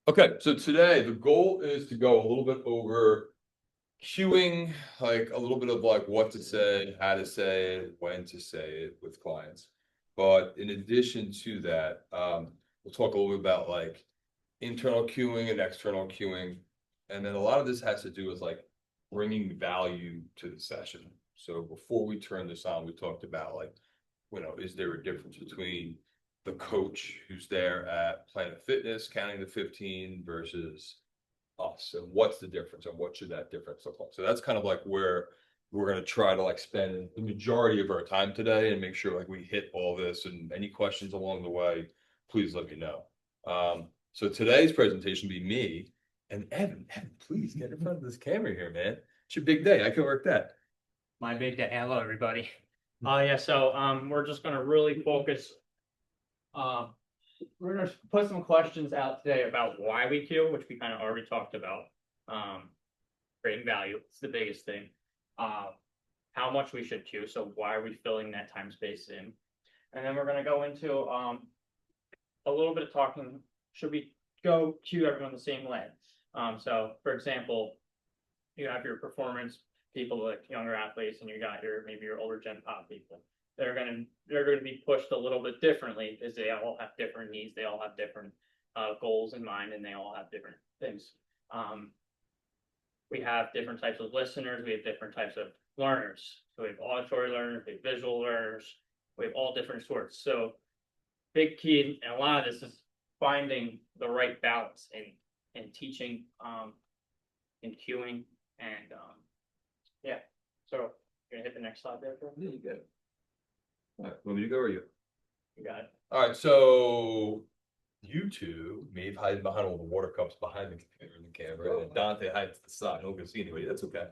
Okay, so today the goal is to go a little bit over cueing, like a little bit of like what to say, how to say it, when to say it with clients. But in addition to that, we'll talk a little bit about like internal cueing and external cueing. And then a lot of this has to do with like bringing value to the session. So before we turn this on, we talked about like, is there a difference between the coach who's there at Planet Fitness counting the 15 versus us, and what's the difference and what should that difference look like? So that's kind of like where we're going to try to like spend the majority of our time today and make sure like we hit all this, and any questions along the way, please let me know. So today's presentation will be me and Evan, please get in front of this camera here, man. It's your big day. I can work that. My big day. Hello, everybody. We're just gonna really focus. We're gonna put some questions out today about why we queue, which we kind of already talked about. Creating value. It's the biggest thing. How much we should queue. So why are we filling that time space in? And then we're gonna go into a little bit of talking. Should we go queue everyone the same way? So for example, you have your performance people like younger athletes, and you got maybe your older gen pop people. They're gonna be pushed a little bit differently because they all have different needs, they all have different goals in mind, and they all have different things. We have different types of listeners, we have different types of learners. So we have auditory learners, we have visual learners, we have all different sorts. So big key, and a lot of this is finding the right balance in teaching, in cueing, and yeah. So you're gonna hit the next slide there, Phil? Yeah, you got it. All right, want me to go or you? You got it. All right, so you two may have hiding behind all the water cups behind the computer and the camera, and Dante hides to the side. Don't gonna see anybody. That's okay.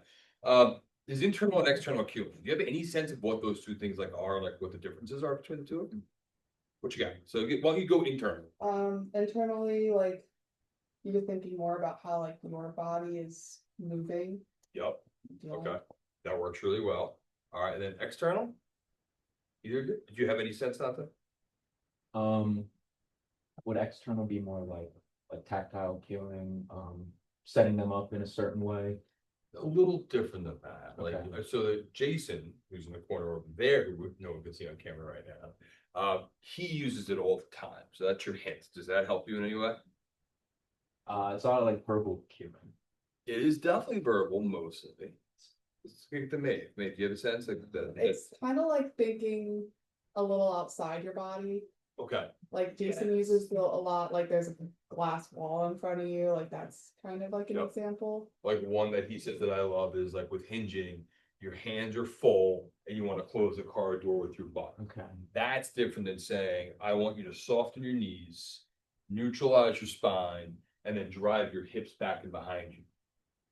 Is internal and external cueing. Do you have any sense of what those two things like are, like what the differences are between the two of them? What you got? So why don't you go internal? Internally, like you're thinking more about how like your body is moving. Yep. Yeah. Okay. That works really well. All right, and then external? Either did you have any sense on that? Would external be more like tactile cueing, setting them up in a certain way? A little different than that. Like, Okay. so that Jason, who's in the corner over there, who no one can see on camera right now, he uses it all the time. So that's your hint. Does that help you in any way? It's all like verbal cueing. It is definitely verbal, mostly. It's like the Maeve. Maeve, do you have a sense like It's kind of like thinking a little outside your body. okay. Like Jason uses a lot, like there's a glass wall in front of you, like that's kind of like an Yep. example. Like one that he says that I love is like with hinging, your hands are full and you want to close the car door with your butt. Okay. That's different than saying, I want you to soften your knees, neutralize your spine, and then drive your hips back and behind you.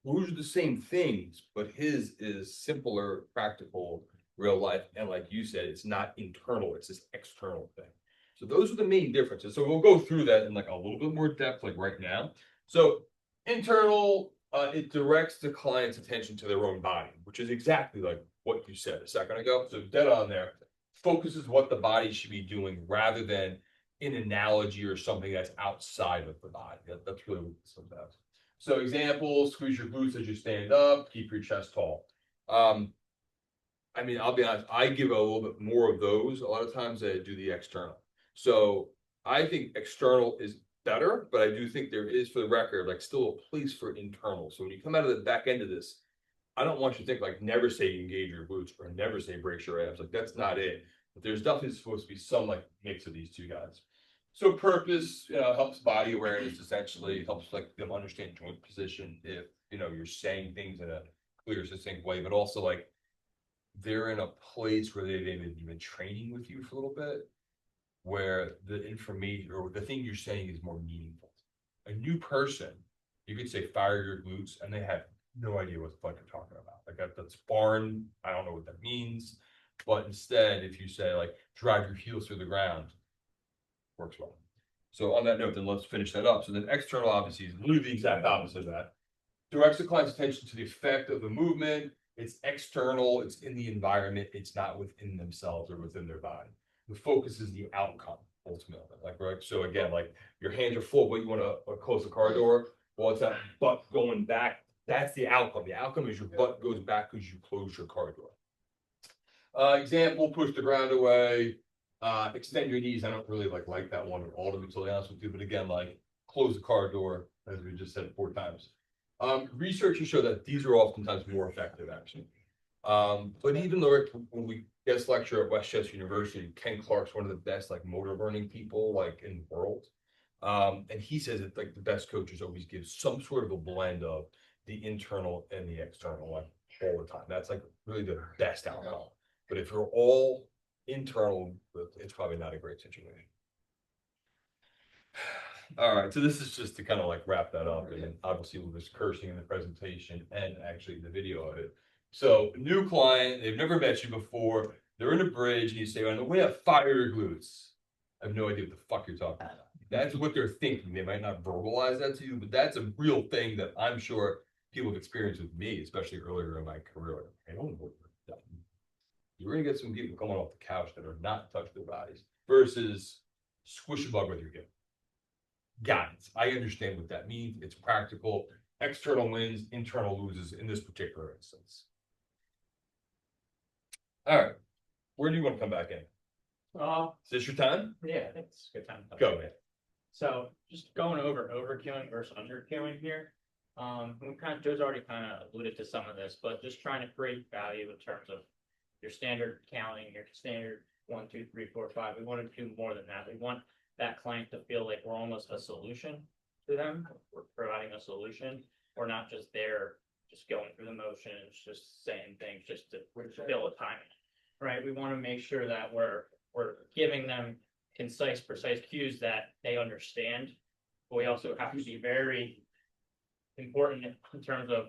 Those are the same things, but his is simpler, practical, real life. And like you said, it's not internal, it's this external thing. So those are the main differences. So we'll go through that in like a little bit more depth, like right now. So internal, it directs the client's attention to their own body, which is exactly like what you said a second ago. So dead on there, focuses what the body should be doing rather than an analogy or something that's outside of the body. That's really what this is about. So example, squeeze your glutes as you stand up, keep your chest tall. I mean, I'll be honest, I give a little bit more of those a lot of times than I do the external. So I think external is better, but I do think there is, for the record, like still a place for internal. So when you come out of the back end of this, I don't want you to think like never say engage your glutes or never say brace your abs. Like that's not it. But there's definitely supposed to be some like mix of these two guys. So purpose, helps body awareness, essentially helps like them understand joint position if you're saying things in a clear, succinct way, but also like they're in a place where they've been training with you for a little bit, where the information or the thing you're saying is more meaningful. A new person, you could say fire your glutes, and they have no idea what the fuck you're talking about. Like that's foreign. I don't know what that means. But instead, if you say like drive your heels through the ground, works well. So on that note, then let's finish that up. So then external obviously is literally the exact opposite of that. Directs the client's attention to the effect of the movement. It's external, it's in the environment, it's not within themselves or within their body. The focus is the outcome. ultimately, like, right, so again, like, your hands are full, but you wanna close the car door, well, it's that butt going back, that's the outcome is your butt goes back because you close your car door. Example, push the ground away, extend your knees, I don't really like that one at all, to be totally honest with you, but again, like, close the car door, as we just said 4 times. Research has shown that these are oftentimes more effective, actually. But even though when we guest lecture at Westchester University, Ken Clark's one of the best like motor learning people like in the world. And he says that like the best coaches always give some sort of a blend of the internal and the external, like all the time. That's like really the best outcome. But if you're all internal, it's probably not a great situation. All right, so this is just to kind of like wrap that up, and then obviously we'll just cursing in the presentation and actually the video of it. So new client, they've never met you before, they're in a bridge and you say, on the way up, fire your glutes. I have no idea what the fuck you're talking about. That's what they're thinking. They might not verbalize that to you, but that's a real thing that I'm sure people have experienced with me, especially earlier in my career. Like, I don't know what you're doing. You're gonna get some people coming off the couch that are not touching their bodies versus squish a bug with your hip. Guidance. I understand what that means. It's practical. External wins, internal loses in this particular instance. All right. Where do you want to come back in? Is this your time? Yeah, I think it's a good time. to- Go, man. So just going over overcueing versus undercueing here. Joe's already kind of alluded to some of this, but just trying to create value in terms of your standard counting, your standard 1, 2, 3, 4, 5. We want to do more than that. We want that client to feel like we're almost a solution to them. We're providing a solution. We're not just there, just going through the motions, just saying things just to fill a time, right? We want to make sure that we're giving them concise, precise cues that they understand. But we also have to be very important in terms of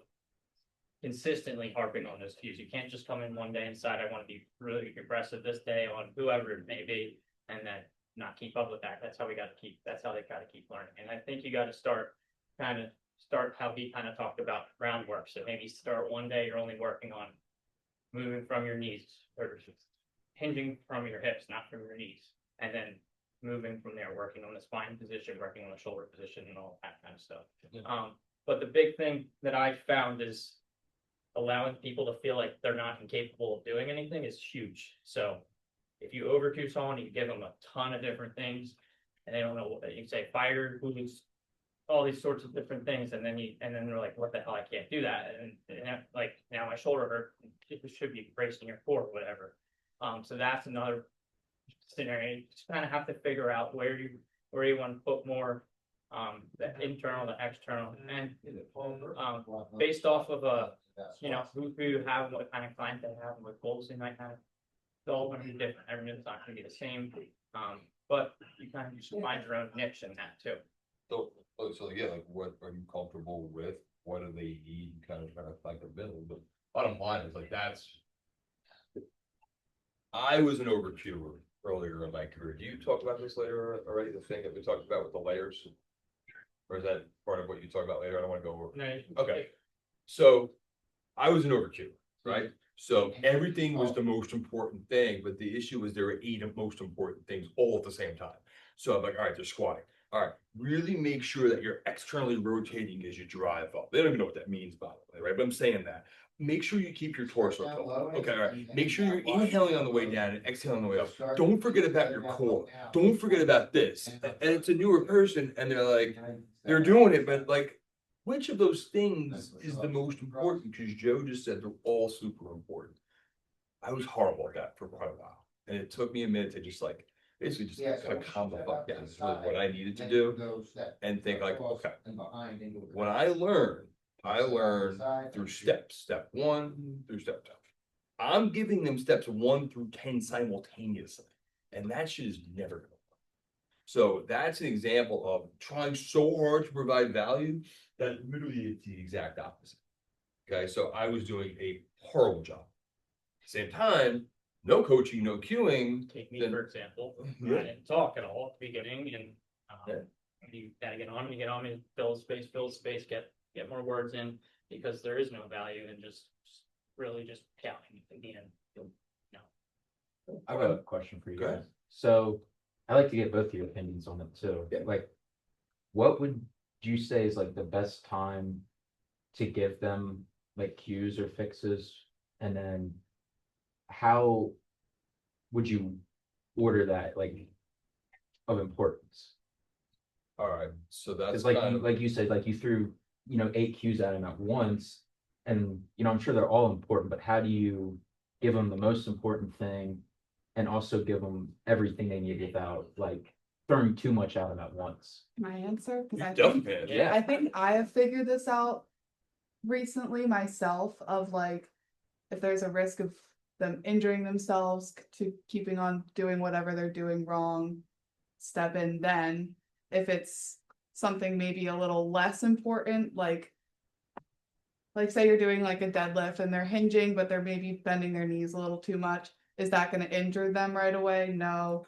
consistently harping on those cues. You can't just come in one day and decide I want to be really aggressive this day on whoever it may be, and then not keep up with that. That's how they got to keep learning. And I think you got to start how he kind of talked about groundwork. So maybe start one day, you're only working on moving from your knees or hinging from your hips, not from your knees. And then moving from there, working on the spine position, working on the shoulder position and all that kind of stuff. Yeah. But the big thing that I found is allowing people to feel like they're not incapable of doing anything is huge. So if you overcue someone, you give them a ton of different things, and they don't know what you can say, fire, glutes, all these sorts of different things, and then they're like, what the hell, I can't do that, and like now my shoulder hurt, it should be bracing your core or whatever. So that's another scenario. You just kind of have to figure out where you want to put more, the internal, the external, and based off of who you have, what kind of client they have, and what goals they might have. It's all going to be different. Everyone's not going to be the same. But you kind of just find your own niche in that too. So yeah, like what are you comfortable with? What do they need? Kind of trying to find the middle. But bottom line is like I was an overcuer earlier in my career. Do you talk about this later already? The thing that we talked about with the layers? Or is that part of what you talk about later? I don't want to go over. No, Okay. So I was an overcuer, right? So everything was the most important thing, but the issue was there were 8 most important things all at the same time. So I'm like, all right, they're squatting. All right, really make sure that you're externally rotating as you drive up. They don't even know what that means, by the way, right? But I'm saying that. Make sure you keep your torso tilted. Okay, all right. Make sure you're inhaling on the way down and exhaling on the way up. Don't forget about your core. Don't forget about this. And it's a newer person, and they're like, they're doing it, but like, which of those things is the most important? Because Joe just said they're all super important. I was horrible at that for quite a while. And it took me a minute to just like, basically just kind of calm the fuck down. It's really what I needed to do. And think like, okay, when I learned through steps, step 1 through step 2. I'm giving them steps 1 through 10 simultaneously. And that shit is never gonna work. So that's an example of trying so hard to provide value that literally it's the exact opposite. Okay, so I was doing a horrible job. At the same time, no coaching, no cueing. Take me then- for example. Yeah. I didn't talk at all at the beginning, and Yeah. you gotta get on me, fill space, get more words in, because there is no value in just really just counting at the end. I have a question for you Go guys. ahead. So I like to get both your opinions on it too. Yeah. Like, what would you say is like the best time to give them like cues or fixes? And then how would you order that like of importance? All right, so that's Because like kind you, of, like you said, like you threw, 8 cues at him at once. And I'm sure they're all important, but how do you give them the most important thing and also give them everything they need without like throwing too much at them at once? My answer, because you I definitely think can. Yeah. I think I have figured this out recently myself of like if there's a risk of them injuring themselves to keeping on doing whatever they're doing wrong, step in then. If it's something maybe a little less important, like say you're doing like a deadlift and they're hinging, but they're maybe bending their knees a little too much, is that going to injure them right away? No.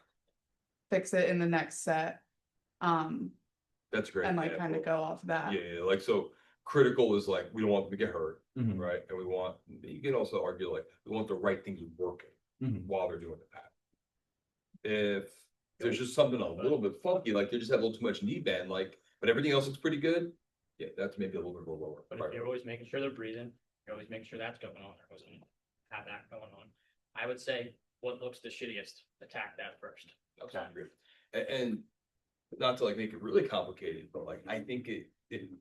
Fix it in the next set. That's great. And like kind of go off that. Yeah, like so critical is like, we don't want them to get hurt, Mhm. right? And we want, you can also argue like, we want the right things working Mhm. while they're doing the pat. If there's just something a little bit funky, like they just have a little too much knee bend, like, but everything else looks pretty good. Yeah, that's maybe a little bit lower. But if you're always making sure they're breathing, you're always making sure that's going on, or always have that going on. I would say what looks the shittiest, attack that first. Okay. And not to like make it really complicated, but like, I think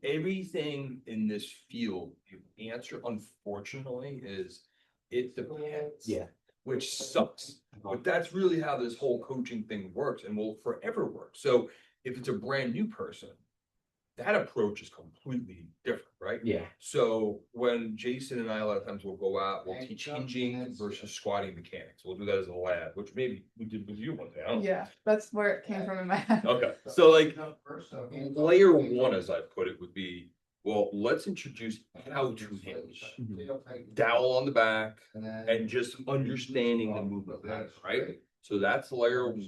everything in this field, the answer unfortunately is it depends. Yeah. Which sucks, but that's really how this whole coaching thing works and will forever work. So if it's a brand new person, that approach is completely different, right? Yeah. So when Jason and I, a lot of times we'll go out, we'll teach hinging versus squatting mechanics. We'll do that as a lab, which maybe we did with you one day. I don't know. Yeah, that's where it came from in my head. Okay, so like layer one, as I put it, would be, well, let's introduce how to hinge. Dowel on the back and just understanding the movement pattern, right? So that's layer one.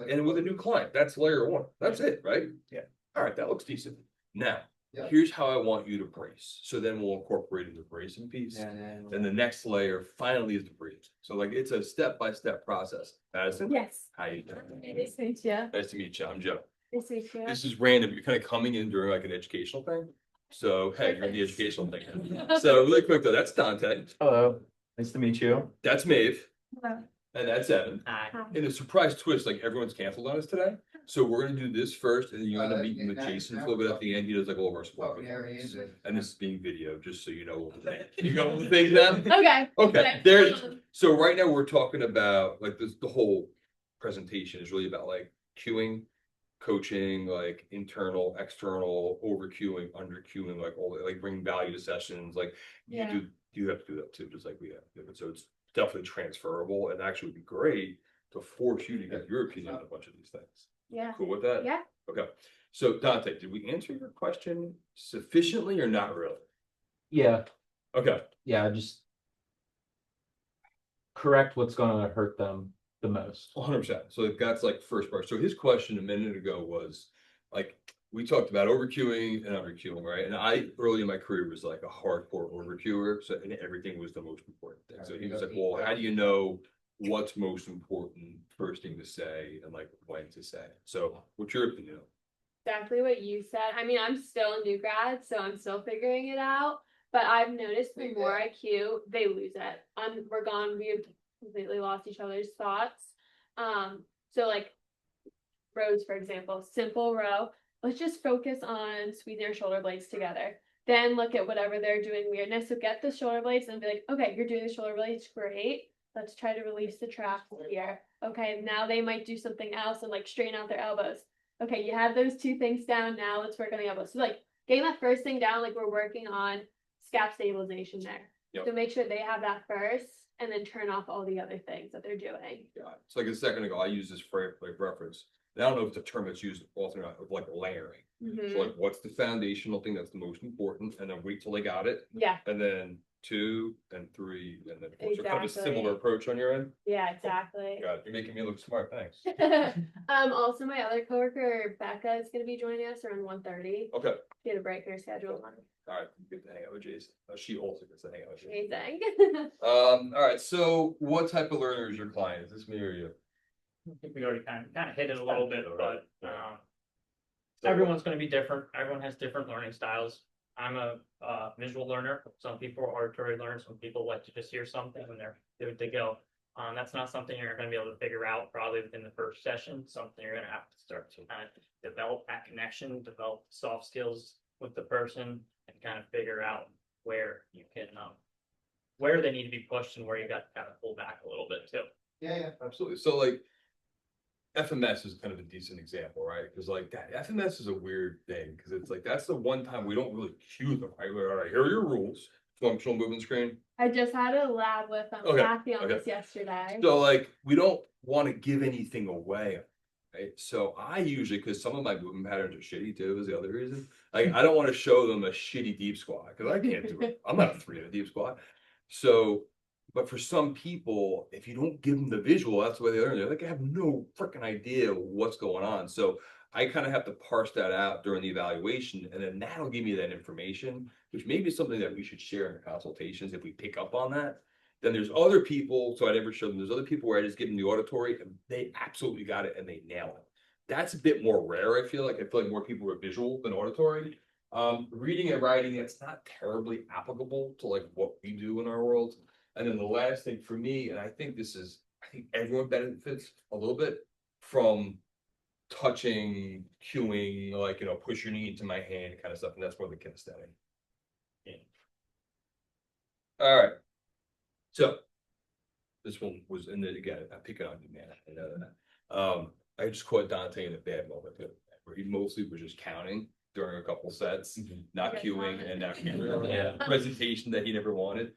And with a new client, that's layer one. That's it, right? Yeah. All right, that looks decent. Now, here's how I want you to brace. So then we'll incorporate in the bracing piece. Then the next layer finally is the breathe. So like it's a step-by-step process. Madison? Yes. How you doing? Nice to meet you. Nice to meet you. I'm Joe. Nice to meet you. This is random. You're kind of coming in during like an educational thing. So hey, you're in the educational thing. So really quick though, that's Dante. Hello. Nice to meet you. That's Maeve. Hello. And that's Evan. Hi. In a surprise twist, like everyone's canceled on us today. So we're gonna do this first and then you end up meeting with Jason for a little bit at the end. He does like all of our sport. videos. And this is being video, just so you know what the thing. You got all the things now? Okay. Okay, there's, so right now we're talking about like this, the whole presentation is really about like cueing, coaching, like internal, external, overcueing, undercueing, like all like bringing value to sessions, like Yeah. you have to do that too, just like we have. So it's definitely transferable and actually would be great to force you to get your opinion on a bunch of these things. Yeah. Cool with that? Yeah. Okay, so Dante, did we answer your question sufficiently or not really? Yeah. Okay. Yeah. Just correct what's gonna hurt them the most. 100%. So that's like first part. So his question a minute ago was like, we talked about overcueing and undercueing, right? And I early in my career was like a hardcore overcuer. So and everything was the most important thing. So he was like, well, how do you know what's most important first thing to say and like when to say? So what's your opinion? Exactly what you said. I mean, I'm still a new grad, so I'm still figuring it out. But I've noticed the more I cue, they lose it. We're gone. We've completely lost each other's thoughts. So like rows, for example, simple row. Let's just focus on squeezing our shoulder blades together. Then look at whatever they're doing weirdness. So get the shoulder blades and be like, okay, you're doing the shoulder blades, great. Let's try to release the traps here. Okay, now they might do something else and like straighten out their elbows. Okay, you have those two things down. Now let's work on the elbows. So like getting that first thing down, like we're working on scap stabilization there. Yep. So make sure they have that first and then turn off all the other things that they're doing. Yeah. So like a second ago, I used this for like reference. And I don't know if it's a term that's used often of like layering. So like what's the foundational thing that's the most important and then wait till they got it. Yeah. And then 2 and 3 and then 4. So kind of a Exactly. similar approach on your end. Yeah, exactly. God, you're making me look smart. Thanks. Also my other coworker, Becca, is gonna be joining us around 1:30. Okay. She had a break in her schedule. All right. Good to hang out with Jason. She also gets to hang out with Jason. Amazing. All right. So what type of learner is your client? Is this me or you? I think we already kind of hit it a little bit, but, everyone's gonna be different. Everyone has different learning styles. I'm a visual learner. Some people are auditory learners. Some people like to just hear something and they're good to go. That's not something you're gonna be able to figure out probably within the first session. Something you're gonna have to start to kind of develop that connection, develop soft skills with the person, and kind of figure out where you can where they need to be pushed and where you got to kind of pull back a little bit too. Yeah, absolutely. So like FMS is kind of a decent example, right? Because like that FMS is a weird thing because it's like that's the one time we don't really cue them, right? We're, all right, here are your rules. Functional movement screen. I just had a lab with Okay, Kathy on okay. this yesterday. So like we don't want to give anything away, right? So I usually, because some of my movement patterns are shitty too, is the other reason. Like I don't want to show them a shitty deep squat because I can't do it. I'm not a 3 in a deep squat. So, but for some people, if you don't give them the visual, that's the way they learn. They're like, I have no freaking idea what's going on. So I kind of have to parse that out during the evaluation, and then that'll give me that information, which may be something that we should share in the consultations if we pick up on that. Then there's other people, so I never show them. There's other people where I just give them the auditory and they absolutely got it and they nail it. That's a bit more rare, I feel like. I feel like more people are visual than auditory. Reading and writing, it's not terribly applicable to like what we do in our world. And then the last thing for me, and I think I think everyone benefits a little bit from touching, cueing, like, push your knee into my hand kind of stuff. And that's more the kinesthetic. Yeah. All right. So this one was in the, again, I'm picking on you, man. I know that. I just caught Dante in a bad moment where he mostly was just counting during a couple sets, not Yes, cueing mom. and not Yeah. presentation that he never wanted.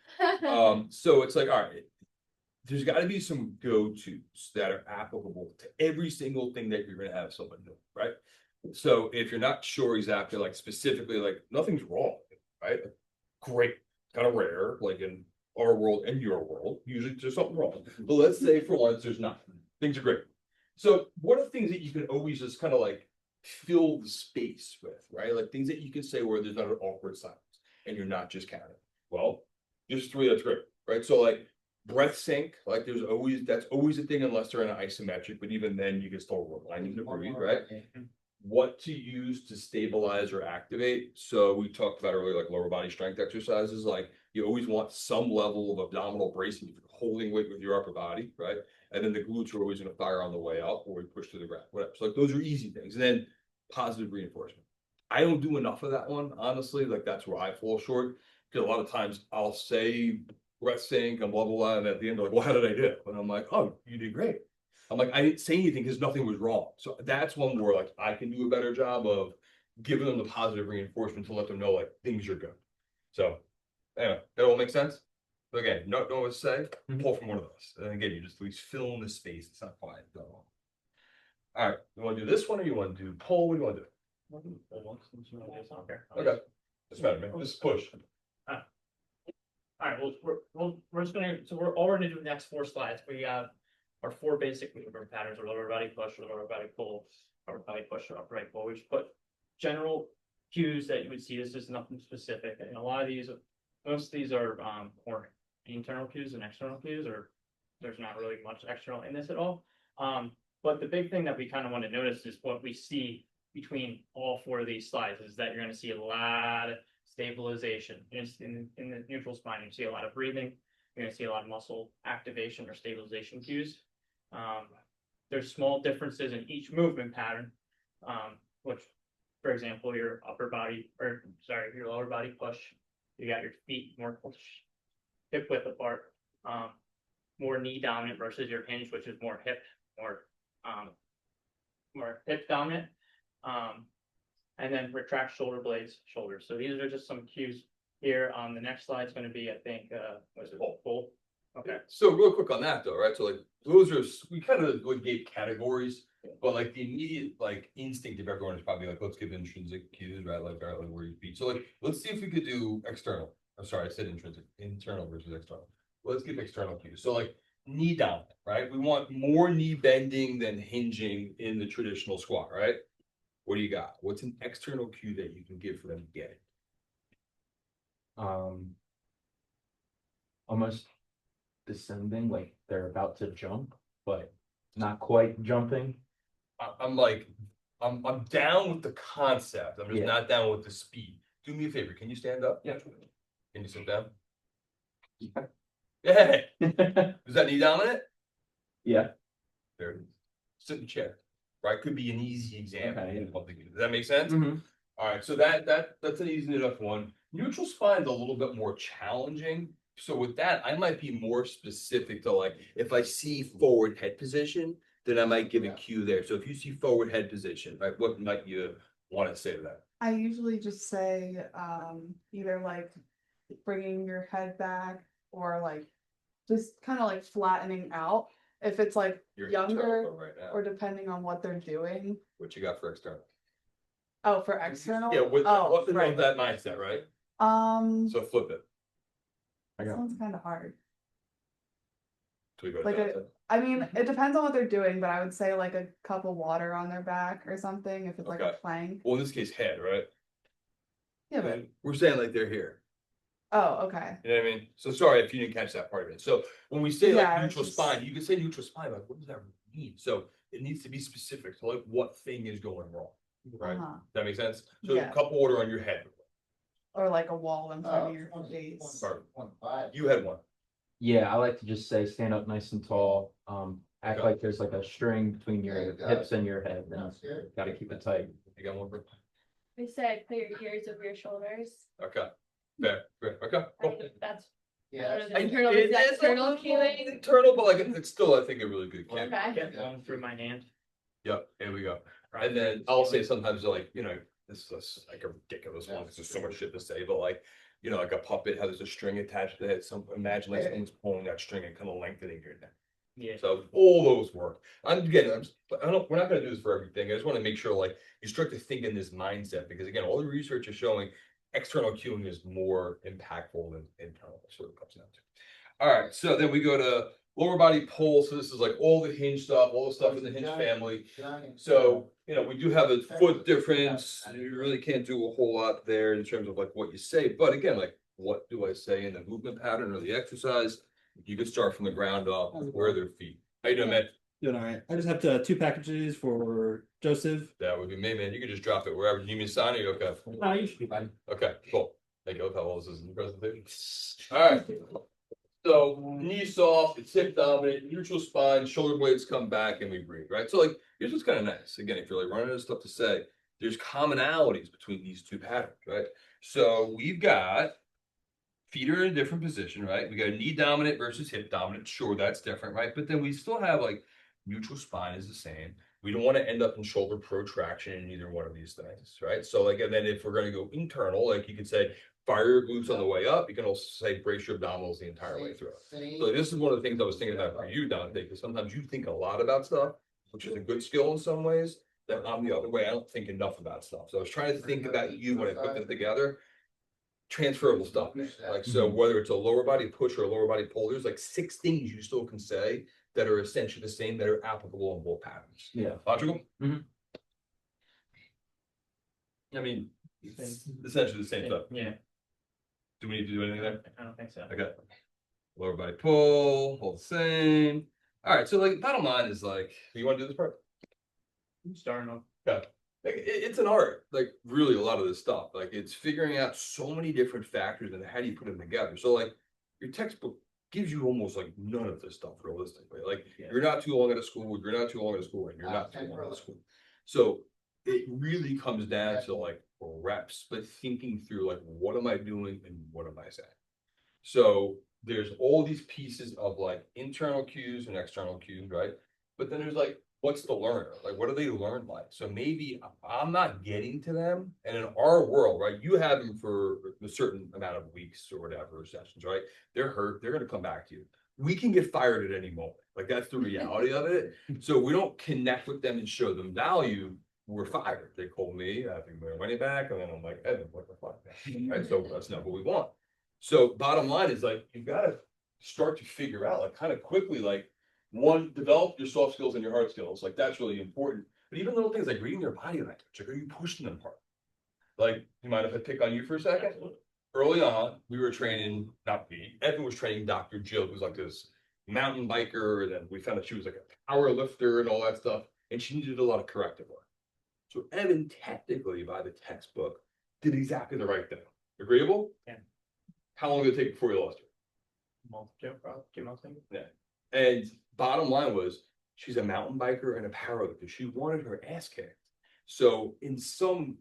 So it's like, all right, there's got to be some go-tos that are applicable to every single thing that you're going to have someone do, right? So if you're not sure exactly, like specifically, like nothing's wrong, right? Great, kind of rare, like in our world and your world, usually there's something wrong. But let's say for once there's not. Things are great. So what are things that you can always just kind of like fill the space with, right? Like things that you can say where there's not an awkward silence and you're not just counting. Well, just 3, that's great, right? So like breath sync, like that's always a thing unless they're in an isometric, but even then you can still remind them to breathe, right? What to use to stabilize or activate. So we talked about earlier, like lower body strength exercises, like you always want some level of abdominal bracing if you're holding weight with your upper body, right? And then the glutes are always going to fire on the way up or we push to the ground, whatever. So like those are easy things. And then positive reinforcement. I don't do enough of that one, honestly. Like that's where I fall short. Because a lot of times I'll say breath sync and blah blah blah, and at the end they're like, well, how did I do? And I'm like, oh, you did great. I'm like, I didn't say anything because nothing was wrong. So that's one where like I can do a better job of giving them the positive reinforcement to let them know like things are good. So anyway, that all makes sense. But again, no what to say, pull from one of those. And again, you just at least fill in the space. It's not quiet though. All right, you want to do this one or you want to do poll? What do you want to do? Okay, doesn't matter, man. Just push. All right, we're just gonna, so we're all gonna do the next 4 slides. We have our 4 basic movement patterns: or lower body push, or lower body pull, upper body push, or upright pull. We just put general cues that you would see. This is nothing specific, and a lot of these, most of these are more internal cues and external cues, or there's not really much external in this at all. But the big thing that we kind of want to notice is what we see between all 4 of these slides is that you're going to see a lot of stabilization in the neutral spine. You see a lot of breathing. You're going to see a lot of muscle activation or stabilization cues. There's small differences in each movement pattern, which, for example, your lower body push. You got your feet more hip width apart, more knee dominant versus your hinge, which is more hip dominant. And then retract shoulder blades, shoulders. So these are just some cues here. The next slide is going to be, I think, was it full? Okay. So real quick on that though, right? So like those are, we kind of like gave categories, but like the immediate like instinct of everyone is probably like, let's give intrinsic cues, right? Like where you feet. So like, let's see if we could do external. I'm sorry, I said intrinsic, internal versus external. Let's give external cues. So like knee down, right? We want more knee bending than hinging in the traditional squat, right? What do you got? What's an external cue that you can give for them to get it? Almost descending, like they're about to jump, but not quite jumping. I'm like, I'm down with the concept. I'm just Yeah. not down with the speed. Do me a favor. Can you stand up? Yeah. Can you sit down? Yeah. Is that knee dominant? Yeah. There it is. Sit in the chair. Right? Could be an easy example. Okay, yeah. Does that make sense? Mhm. All right, so that's an easy enough one. Neutral spine's a little bit more challenging. So with that, I might be more specific to like, if I see forward head position, then I might give a cue there. So if you see forward head position, right, what might you want to say to that? I usually just say, either like bringing your head back or like just kind of like flattening out. If it's like You're younger internal right now. or depending on what they're doing. What you got for external? Oh, for external? Yeah, with Oh, what's right. that mindset, right? So flip it. This one's kind of hard. So we go Like down. I mean, it depends on what they're doing, but I would say like a cup of water on their back or something if it's like a Okay. plank. Well, in this case, head, right? Yeah, but We're saying like they're here. oh, okay. You know what I mean? So sorry if you didn't catch that part of it. So when we say like Yeah, neutral just- spine, you can say neutral spine, like what does that mean? So it needs to be specific. So like what thing is going wrong, right? Does Uh-huh. that make sense? So Yeah. a cup of water on your head. Or like a wall in front of your face. Or you had one. Yeah, I like to just say stand up nice and tall. Act Okay. like there's like a string between your hips and your head. And gotta keep it tight. You got one. We said put your ears over your shoulders. Okay. Fair. Okay. I Cool. think that's. Yeah. The internal is that external cueing. Internal, but like it's still I think a really good cue. Okay. Get one through my hand. Yep. Here we go. And then I'll say sometimes like, you know, this is like a ridiculous one, because there's so much shit to say, but like, you know, like a puppet, how there's a string attached to it. Some imagine like someone's pulling that string and kind of lengthening your neck. Yeah. So all those work. We're not gonna do this for everything. I just want to make sure like you start to think in this mindset, because again, all the research is showing external cueing is more impactful than internal. That's what it comes down to. All right, so then we go to lower body pull. So this is like all the hinge stuff, all the stuff in the hinge family. So, you know, we do have a foot difference. You really can't do a whole lot there in terms of like what you say. But again, like what do I say in the movement pattern or the exercise? You could start from the ground up. Where are their feet? How you doing, man? Doing all right. I just have two packages for Joseph. That would be me, man. You could just drop it wherever. You need me to sign it? Okay. No, you should be fine. Okay, cool. Thank you. How well this is in the presentation. All right. So knee soft, it's hip dominant, neutral spine, shoulder blades come back, and we breathe, right? So like, here's what's kind of nice. Again, if you're like running out of stuff to say, there's commonalities between these two patterns, right? So we've got feet are in a different position, right? We got a knee dominant versus hip dominant. Sure, that's different, right? But then we still have like neutral spine is the same. We don't want to end up in shoulder protraction in either one of these things, right? So like, and then if we're going to go internal, like you could say fire your glutes on the way up. You can also say brace your abdominals the entire way through. So this is one of the things I was thinking about for you, Dante, because sometimes you think a lot about stuff, which is a good skill in some ways. That I'm the other way. I don't think enough about stuff. So I was trying to think about you when I put them together. Transferable stuff. Like, so whether it's a lower body push or a lower body pull, there's like 6 things you still can say that are essentially the same, that are applicable in both patterns. Yeah. Logical? Mhm. I mean, it's essentially the same stuff. Yeah. Do we need to do anything there? I don't think so. Okay. Lower body pull, hold the same. All right, so like bottom line is like, you want to do this part? Starting off. Okay. Like, it's an art, like really a lot of this stuff. Like it's figuring out so many different factors and how do you put them together. So like your textbook gives you almost like none of this stuff realistically. Like you're not too long at a school, you're not too long at a school, and you're not too long at a school. So it really comes down to like reps, but thinking through like what am I doing and what am I saying? So there's all these pieces of like internal cues and external cues, right? But then there's like, what's the learner? Like, what do they learn like? So maybe I'm not getting to them. And in our world, right, you have them for a certain amount of weeks or whatever sessions, right? They're hurt. They're going to come back to you. We can get fired at any moment. Like that's the reality of it. So we don't connect with them and show them value. We're fired. They call me, I think their money back. And then I'm like, Evan, what the fuck? Right. So that's not what we want. So bottom line is like, you've got to start to figure out like kind of quickly, like, one, develop your soft skills and your hard skills. Like that's really important. But even little things like reading their body language, like are you pushing them hard? Like, you mind if I pick on you for a second? Early on, we were training, not me, Evan was training Dr. Jill, who's like this, mountain biker, and then we found out she was like a power lifter and all that stuff, and she needed a lot of corrective work. So Evan technically, by the textbook, did exactly the right thing. Agreeable? Yeah. How long did it take before you lost her? Month, 2 months maybe. And bottom line was, she's a mountain biker and a powerlifter. She wanted her ass kicked. So in some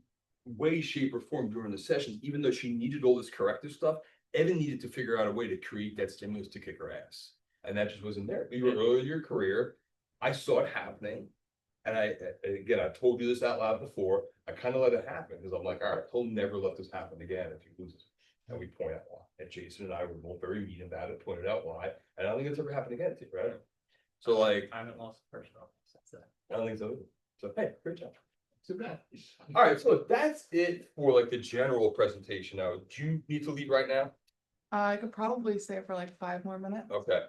way, shape, or form during the sessions, even though she needed all this corrective stuff, Evan needed to figure out a way to create that stimulus to kick her ass. And that just wasn't there. You were early in your career. I saw it happening. And again, I told you this out loud before. I kind of let it happen because I'm like, all right, he'll never let this happen again if he loses. And we point out why. And Jason and I were both very mean about it, pointed out why. And I don't think it's ever happened again, right? So like, I haven't lost the first round since then. I don't think so. So hey, great job. Too bad. All right, so that's it for like the general presentation. Now, do you need to leave right now? I could probably stay for like 5 more minutes. Okay.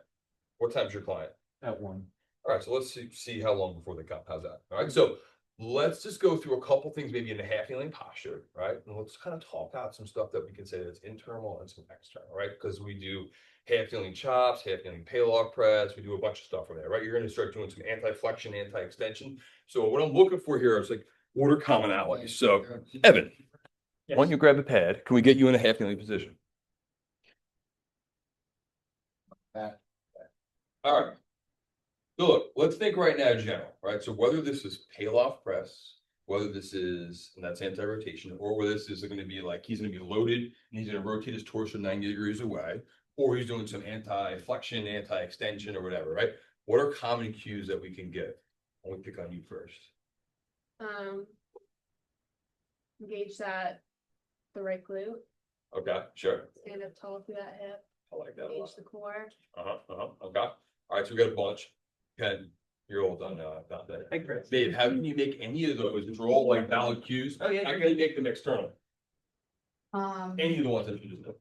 What time's your client? At 1. All right, so let's see how long before they come. How's that? All right, so let's just go through a couple things, maybe in the half kneeling posture, right? And let's kind of talk out some stuff that we can say that's internal and some external, right? Because we do half kneeling chops, half kneeling paylock press, we do a bunch of stuff from there, right? You're going to start doing some anti-flexion, anti-extension. So what I'm looking for here is like order commonality. So Evan, why don't you grab a pad? Can we get you in a half kneeling position? All right. So look, let's think right now general, right? So whether this is payloft press, whether this is, and that's anti-rotation, or whether this is going to be like he's going to be loaded and he's going to rotate his torso 90 degrees away, or he's doing some anti-flexion, anti-extension, or whatever, right? What are common cues that we can get? I want to pick on you first. Engage the right glute, Okay, sure. stand up tall through that hip, I like that a lot. engage the core. Okay. All right, so we got a bunch. Ken, you're all done now. I've got that. Hey, Chris. Babe, how can you make any of those draw like valid cues? Oh, yeah. How can you make them external? Any of the ones that you just did.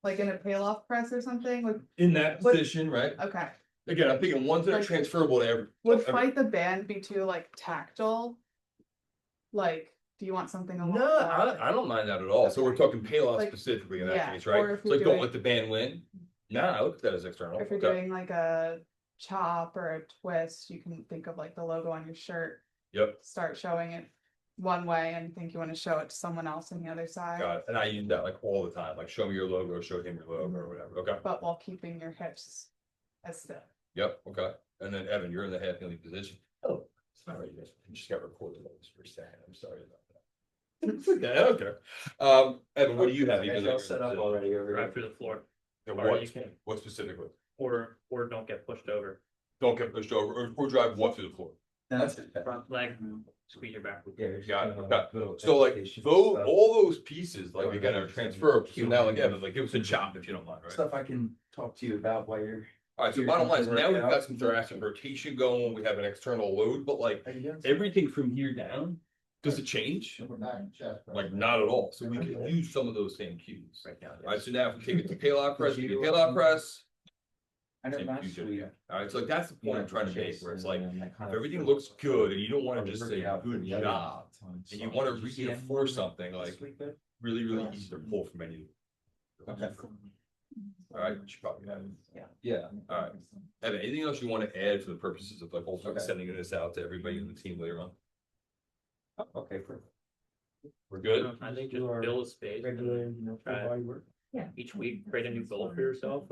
Like in a payloft press or something, like, In that position, right? okay. Again, I'm thinking ones that are Like, transferable to every. Would every- fight the band be too like tactile? Like, do you want something along No, that? I don't mind that at all. So we're talking payload Like, specifically in that yeah, case, right? or if It's you're like don't doing- let the band win. Nah, I look at that as external. If you're Okay. doing like a chop or a twist, you can think of like the logo on your shirt, Yep, start showing it one way and think you want to show it to someone else on the other side, got it. And I use that like all the time. Like show me your logo, show him your logo or whatever. Okay. but while keeping your hips as stiff. Yep, okay. And then Evan, you're in the half kneeling position. Oh, sorry, I just got recorded on this for a second. I'm sorry about that. It's okay, I don't care. Evan, what do you have? Even though you're set in up the already over Right here. through the floor, position? or What, you can, what specifically? or don't get pushed over. Don't get pushed over or drive what through the floor? That's it. Front leg, squeeze your back. Yeah, there's Got it, just, okay. little So like education those, stuff. all those pieces, like again, are transferable. So now like Evan, like give us a chop if you don't mind, right? Stuff I can talk to you about while you're. All right, so You're bottom line is trying to now work we've out. got some thoracic rotation going, we have an external load, but like everything from here down, does it change? Like not at all. So we can use some of those same cues. Right now. All right, so now if we take it to paylock press, we do paylock press. I know same last cues there week. again. All right, so like that's the point I'm trying to make, where it's like, if if everything looks good and you don't want to just say good job, and you want to reinforce something like really, really easy to pull from any. Okay. All right, you should probably have. Yeah. All right. Evan, anything else you want to add for the purposes of like also Okay. sending this out to everybody on the team later on? Okay, perfect. We're good? I think just fill a space. Try work. each week, create a new goal for yourself.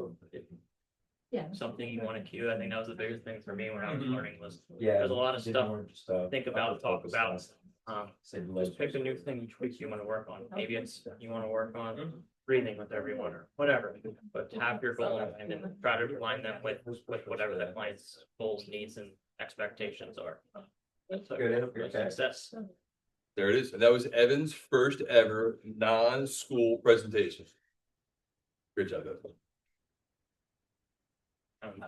Something you want to cue. I think that was the biggest thing for me when I was Mhm. learning was Yeah. there's a lot of did stuff more just, think about, talk about. say the Just pick a new thing each week you want to work on. Maybe it's you want to work on breathing with everyone or whatever. But have your goal and then try to align them with whatever that client's goals, needs, and expectations are. So, Good, for okay. success. There it is. And that was Evan's first ever non-school presentation. Great job, Evan. Um,